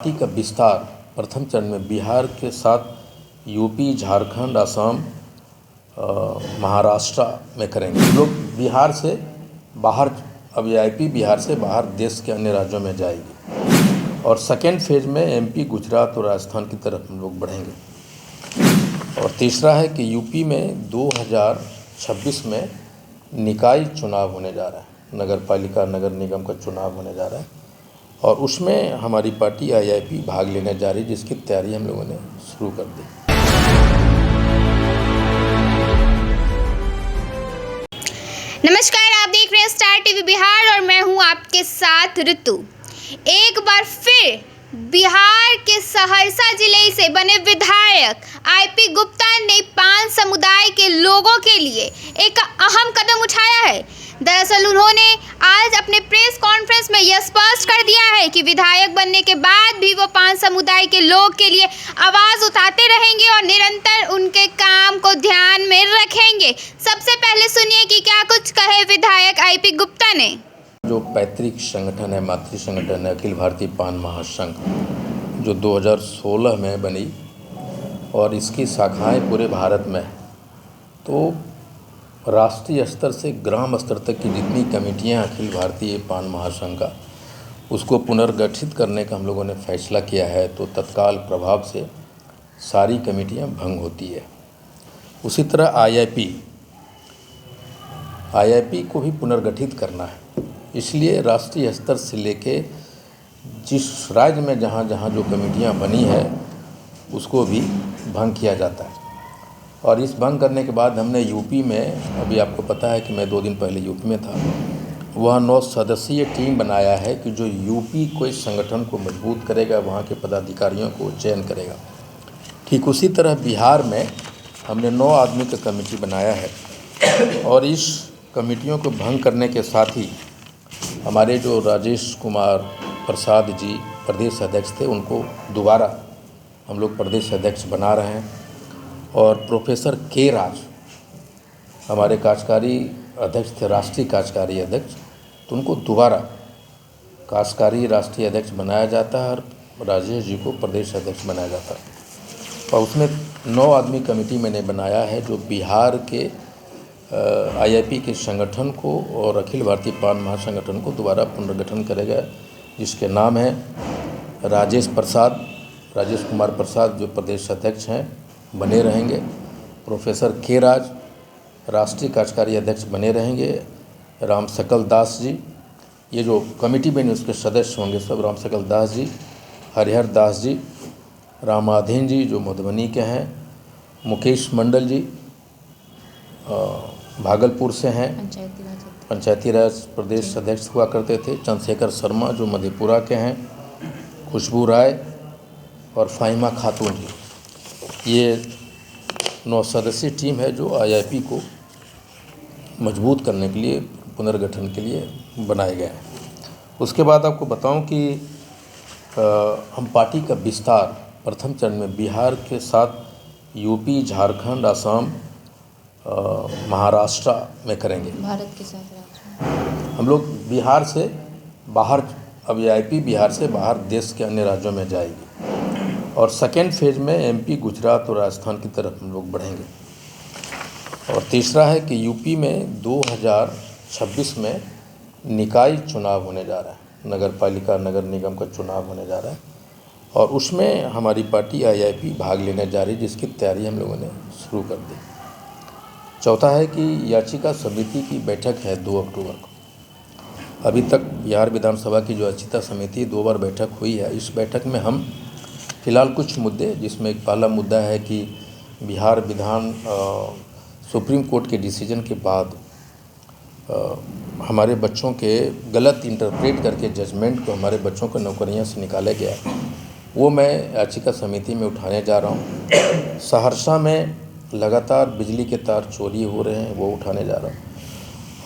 Party का विस्तार प्रथम चरण में बिहार के साथ यूपी, झारखंड, असम, महाराष्ट्र में करेंगे। लोग बिहार से बाहर, अब वीआईपी बिहार से बाहर देश के अन्य राज्यों में जाएगी और सेकेंड फेज में एमपी, गुजरात और राजस्थान की तरफ हम लोग बढ़ेंगे। और तीसरा है कि यूपी में 2026 में निकाय चुनाव होने जा रहा है, नगर पालिका, नगर निगम का चुनाव होने जा रहा है और उसमें हमारी पार्टी आईआईपी भाग लेने जा रही है, जिसकी तैयारी हम लोगों ने शुरू कर दी। नमस्कार, आप देख रहे हैं स्टार टीवी बिहार और मैं हूं आपके साथ ऋतु। एक बार फिर बिहार के सहरसा जिले से बने विधायक आईपी गुप्ता ने पान समुदाय के लोगों के लिए एक अहम कदम उठाया है। दरअसल उन्होंने आज अपने प्रेस कॉन्फ्रेंस में यह स्पष्ट कर दिया है कि विधायक बनने के बाद भी वो पान समुदाय के लोग के लिए आवाज़ उठाते रहेंगे और निरंतर उनके काम को ध्यान में रखेंगे। सबसे पहले सुनिए कि क्या कुछ कहे विधायक आईपी गुप्ता ने। जो पैतृक संगठन है, मातृ संगठन है अखिल भारतीय पान महासंघ, जो 2016 में बनी और इसकी शाखाएं पूरे भारत में, तो राष्ट्रीय स्तर से ग्राम स्तर तक की जितनी कमेटियां अखिल भारतीय पान महासंघ का, उसको पुनर्गठित करने का हम लोगों ने फैसला किया है। तो तत्काल प्रभाव से सारी कमेटियां भंग होती है। उसी तरह आईआईपी को भी पुनर्गठित करना है, इसलिए राष्ट्रीय स्तर से लेके जिस राज्य में जहाँ जहाँ जो कमेटियाँ बनी है उसको भी भंग किया जाता है। और इस भंग करने के बाद हमने यूपी में, अभी आपको पता है कि मैं 2 दिन पहले यूपी में था, वह 9 सदस्यीय टीम बनाया है कि जो यूपी को इस संगठन को मजबूत करेगा, वहाँ के पदाधिकारियों को चयन करेगा। ठीक उसी तरह बिहार में हमने 9 आदमी का कमेटी बनाया है और इस कमेटियों को भंग करने के साथ ही हमारे जो राजेश कुमार प्रसाद जी प्रदेश अध्यक्ष थे, उनको दोबारा हम लोग प्रदेश अध्यक्ष बना रहे हैं। और प्रोफेसर के राज हमारे कार्यकारी अध्यक्ष थे, राष्ट्रीय कार्यकारी अध्यक्ष, तो उनको दोबारा कार्यकारी राष्ट्रीय अध्यक्ष बनाया जाता है और राजेश जी को प्रदेश अध्यक्ष बनाया जाता है। और उसमें 9 आदमी कमेटी मैंने बनाया है जो बिहार के आईआईपी के संगठन को और अखिल भारतीय पान महासंगठन को दोबारा पुनर्गठन करेगा, जिसके नाम है राजेश कुमार प्रसाद जो प्रदेश अध्यक्ष हैं बने रहेंगे। प्रोफेसर के राज राष्ट्रीय कार्यकारी अध्यक्ष बने रहेंगे। राम सकल दास जी, ये जो कमेटी बनी उसके सदस्य होंगे सब, राम सकल दास जी, हरिहर दास जी, रामाधीन जी जो मधुबनी के हैं, मुकेश मंडल जी भागलपुर से हैं, पंचायती राज प्रदेश अध्यक्ष हुआ करते थे, चंद्रशेखर शर्मा जो मधेपुरा के हैं, खुशबू राय और फाहिमा खातून जी। ये 9 सदस्यीय टीम है जो आईआईपी को मजबूत करने के लिए, पुनर्गठन के लिए बनाए गए हैं। उसके बाद आपको बताऊं कि हम पार्टी का विस्तार प्रथम चरण में बिहार के साथ यूपी, झारखंड, असम, महाराष्ट्र में करेंगे। भारत के साथ राज्य हम लोग बिहार से बाहर, अब वीआईपी बिहार से बाहर देश के अन्य राज्यों में जाएगी और सेकेंड फेज में एमपी, गुजरात और राजस्थान की तरफ हम लोग बढ़ेंगे। और तीसरा है कि यूपी में 2026 में निकाय चुनाव होने जा रहा है, नगर पालिका, नगर निगम का चुनाव होने जा रहा है और उसमें हमारी पार्टी आईआईपी भाग लेने जा रही है, जिसकी तैयारी हम लोगों ने शुरू कर दी। चौथा है कि याचिका समिति की बैठक है 2 अक्टूबर को। अभी तक बिहार विधानसभा की जो याचिका समिति 2 बार बैठक हुई है, इस बैठक में हम फिलहाल कुछ मुद्दे, जिसमें एक पहला मुद्दा है कि बिहार सुप्रीम कोर्ट के डिसीजन के बाद हमारे बच्चों के गलत इंटरप्रेट करके जजमेंट को हमारे बच्चों को नौकरियां से निकाला गया, वो मैं याचिका समिति में उठाने जा रहा हूँ। सहरसा में लगातार बिजली के तार चोरी हो रहे हैं, वो उठाने जा रहा हूँ।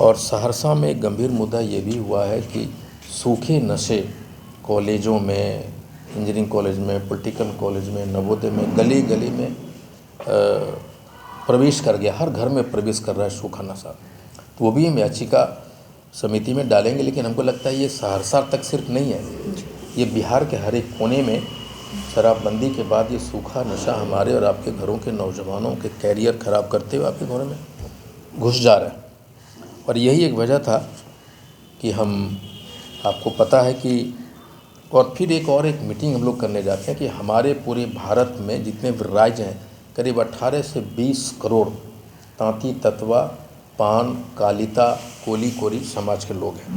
और सहरसा में एक गंभीर मुद्दा ये भी हुआ है कि सूखे नशे कॉलेजों में, इंजीनियरिंग कॉलेज में, पॉलिटिकल कॉलेज में, नवोदय में, गली गली में प्रवेश कर गया, हर घर में प्रवेश कर रहा है सूखा नशा। तो वो भी हम याचिका समिति में डालेंगे, लेकिन हमको लगता है ये सहरसा तक सिर्फ नहीं है, ये बिहार के हर एक कोने में शराबबंदी के बाद ये सूखा नशा हमारे और आपके घरों के नौजवानों के कैरियर ख़राब करते हुए आपके घरों में घुस जा रहा है। और यही एक वजह था कि हम, आपको पता है कि, और फिर एक मीटिंग हम लोग करने जाते हैं कि हमारे पूरे भारत में जितने भी राज्य हैं करीब 18 से 20 करोड़ तांती तत्वा पान कालिता कोली कोरी समाज के लोग हैं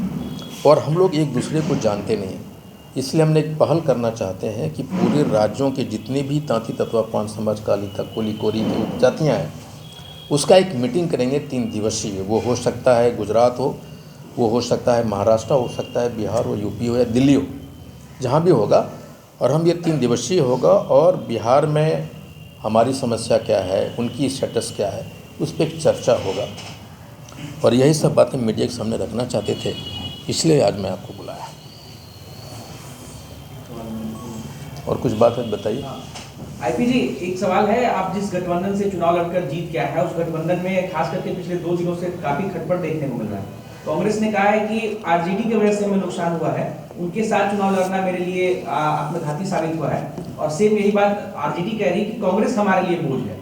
और हम लोग एक दूसरे को जानते नहीं हैं। इसलिए हमने एक पहल करना चाहते हैं कि पूरे राज्यों के जितने भी तांती तत्वा पान समाज कालिता कोली कोरी की उपजातियाँ हैं उसका एक मीटिंग करेंगे 3 दिवसीय। वो हो सकता है गुजरात वो हो सकता है महाराष्ट्र, हो सकता है बिहार हो, यूपी हो या दिल्ली हो, जहाँ भी होगा। और हम ये 3 दिवसीय होगा और बिहार में हमारी समस्या क्या है, उनकी स्टेटस क्या है, उस पर एक चर्चा होगा। और यही सब बातें मीडिया के सामने रखना चाहते थे, इसलिए आज मैं आपको बुलाया। और कुछ बात है बताइए। आईपी जी, एक सवाल है, आप जिस गठबंधन से चुनाव लड़कर जीत गया है उस गठबंधन में खास करके पिछले 2 दिनों से काफी खटपट देखने को मिल रहा है। कांग्रेस ने कहा है कि आरजेडी की वजह से हमें नुकसान हुआ है, उनके साथ चुनाव लड़ना मेरे लिए आत्मघाती साबित हुआ है। और सेम यही बात आरजेडी कह रही है कि कांग्रेस हमारे लिए बोझ है।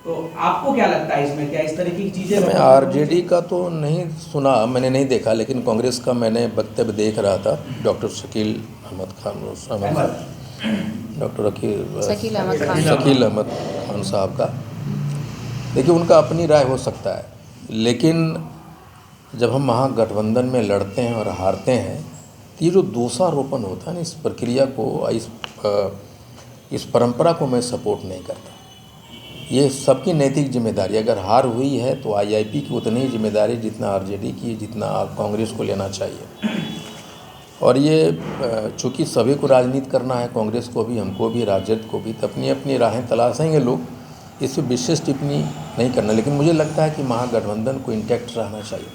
तो आपको क्या लगता है इसमें, क्या इस तरह की चीजें? मैं आरजेडी का तो नहीं सुना, मैंने नहीं देखा, लेकिन कांग्रेस का मैंने वक्तव्य देख रहा था। डॉक्टर शकील अहमद खान साहब का। देखिए, उनका अपनी राय हो सकता है, लेकिन जब हम महागठबंधन में लड़ते हैं और हारते हैं तो ये जो दोषारोपण होता है ना, इस प्रक्रिया को, इस परंपरा को मैं सपोर्ट नहीं करता। ये सबकी नैतिक जिम्मेदारी, अगर हार हुई है तो आईआईपी की उतनी ही जिम्मेदारी जितना आरजेडी की, जितना कांग्रेस को लेना चाहिए। और ये चूँकि सभी को राजनीति करना है, कांग्रेस को भी, हमको भी, राजद को भी, तो अपनी अपनी राहें तलाशेंगे लोग, इस पर विशेष टिप्पणी नहीं करना। लेकिन मुझे लगता है कि महागठबंधन को इंटैक्ट रहना चाहिए।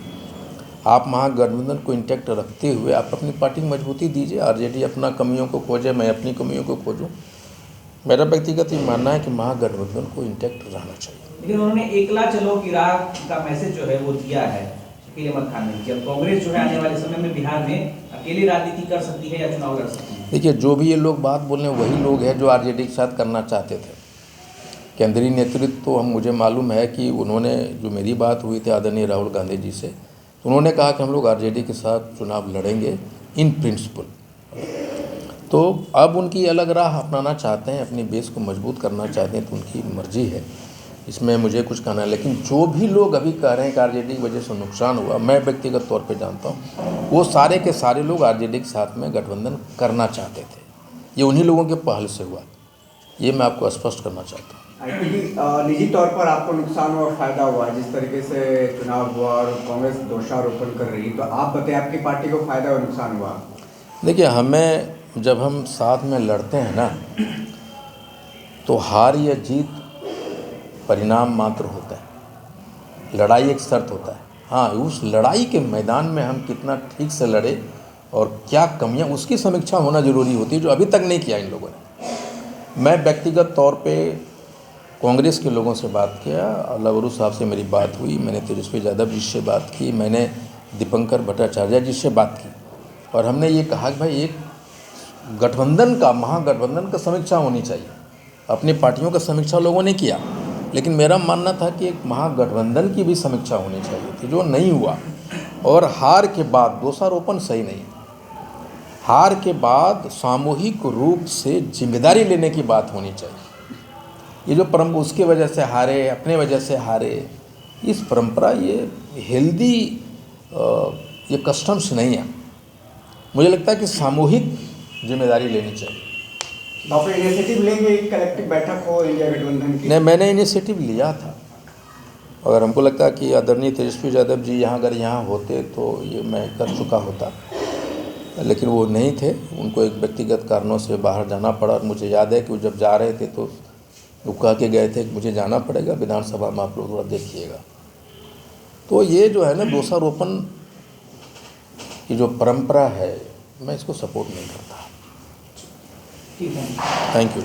आप महागठबंधन को इंटैक्ट रखते हुए आप अपनी पार्टी की मजबूती दीजिए। आरजेडी अपना कमियों को खोजे, मैं अपनी कमियों को खोजूँ। मेरा व्यक्तिगत ये मानना है कि महागठबंधन को इंटैक्ट रहना चाहिए। लेकिन उन्होंने एकला चलो की राह का मैसेज जो है वो दिया है शकील अहमद खान ने, कि अब कांग्रेस जो है आने वाले समय में बिहार में अकेली राजनीति कर सकती है या चुनाव लड़ सकती है। देखिए, जो भी ये लोग बात बोल रहे हैं वही लोग हैं जो आरजेडी के साथ करना चाहते थे। केंद्रीय नेतृत्व तो मुझे मालूम है कि उन्होंने, जो मेरी बात हुई थी आदरणीय राहुल गांधी जी से, उन्होंने कहा कि हम लोग आरजेडी के साथ चुनाव लड़ेंगे इन प्रिंसिपल। तो अब उनकी अलग राह अपनाना चाहते हैं, अपनी बेस को मजबूत करना चाहते हैं, तो उनकी मर्जी है, इसमें मुझे कुछ कहना है। लेकिन जो भी लोग अभी कह रहे हैं कि आरजेडी की वजह से नुकसान हुआ, मैं व्यक्तिगत तौर पे जानता हूँ वो सारे के सारे लोग आरजेडी के साथ में गठबंधन करना चाहते थे। ये उन्हीं लोगों के पहल से हुआ, ये मैं आपको स्पष्ट करना चाहता हूँ। निजी तौर पर आपको नुकसान और फायदा हुआ जिस तरीके से चुनाव हुआ और कांग्रेस दोषारोपण कर रही, तो आप बताइए आपकी पार्टी को फायदा और नुकसान हुआ? देखिए, हमें, जब हम साथ में लड़ते हैं ना, तो हार या जीत परिणाम मात्र होता है, लड़ाई एक शर्त होता है। हाँ, उस लड़ाई के मैदान में हम कितना ठीक से लड़े और क्या कमियां, उसकी समीक्षा होना ज़रूरी होती है, जो अभी तक नहीं किया इन लोगों ने। मैं व्यक्तिगत तौर पे कांग्रेस के लोगों से बात किया, लवरू साहब से मेरी बात हुई, मैंने तेजस्वी यादव जी से बात की, मैंने दीपंकर भट्टाचार्य जी से बात की, और हमने ये कहा कि भाई एक गठबंधन का, महागठबंधन का समीक्षा होनी चाहिए। अपनी पार्टियों का समीक्षा लोगों ने किया, लेकिन मेरा मानना था कि एक महागठबंधन की भी समीक्षा होनी चाहिए थी, जो नहीं हुआ। और हार के बाद दोषारोपण सही नहीं, हार के बाद सामूहिक रूप से जिम्मेदारी लेने की बात होनी चाहिए। ये जो परंपरा, उसके वजह से हारे, अपने वजह से हारे, इस परंपरा, ये हेल्दी ये कस्टम्स नहीं है। मुझे लगता है कि सामूहिक जिम्मेदारी लेनी चाहिए। आप इनिशिएटिव लेंगे, एक कलेक्टिव बैठक हो इंडिया गठबंधन की? नहीं, मैंने इनिशिएटिव लिया था, और हमको लगता है कि आदरणीय तेजस्वी यादव जी अगर यहाँ होते तो ये मैं कर चुका होता, लेकिन वो नहीं थे, उनको एक व्यक्तिगत कारणों से बाहर जाना पड़ा। और मुझे याद है कि वो जब जा रहे थे तो वो कह के गए थे कि मुझे जाना पड़ेगा, विधानसभा में आप लोग थोड़ा देखिएगा। तो ये जो है ना, दोषारोपण की जो परंपरा है, मैं इसको सपोर्ट नहीं करता। ठीक है, थैंक यू।